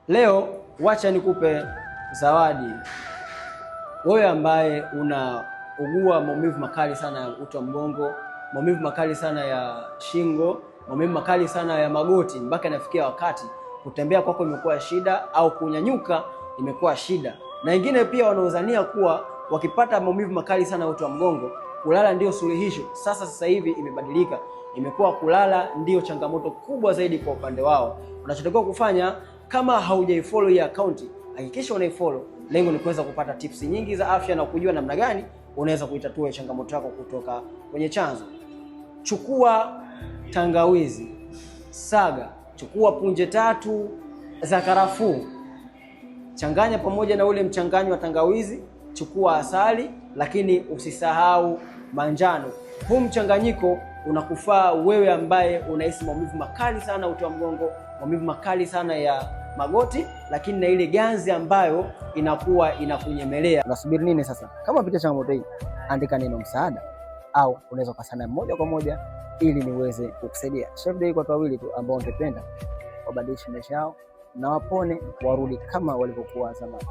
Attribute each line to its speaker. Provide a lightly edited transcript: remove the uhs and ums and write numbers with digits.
Speaker 1: Leo wacha nikupe zawadi wewe ambaye unaugua maumivu makali sana ya uti wa mgongo, maumivu makali sana ya shingo, maumivu makali sana ya magoti, mpaka inafikia wakati kutembea kwako imekuwa shida au kunyanyuka imekuwa shida. Na wengine pia wanaodhania kuwa wakipata maumivu makali sana ya uti wa mgongo kulala ndio suluhisho. Sasa hivi imebadilika, imekuwa kulala ndio changamoto kubwa zaidi kwa upande wao. Unachotakiwa kufanya, kama haujaifollow hii account, hakikisha unaifollow. Lengo ni kuweza kupata tips nyingi za afya na kujua namna gani unaweza kuitatua changamoto yako kutoka kwenye chanzo. Chukua tangawizi, saga, chukua punje 3 za karafuu, changanya pamoja na ule mchanganyo wa tangawizi, chukua asali, lakini usisahau manjano. Huu mchanganyiko unakufaa wewe ambaye unahisi maumivu makali sana uti wa mgongo, maumivu makali sana ya magoti, lakini na ile ganzi ambayo inakuwa inakunyemelea. Unasubiri nini sasa? Kama unapitia changamoto hii, andika neno msaada au unaweza kusana moja kwa moja ili niweze kukusaidia. Chef Day kwa watu wawili tu ambao ungependa wabadilishe maisha yao na wapone, warudi kama walivyokuwa zamani.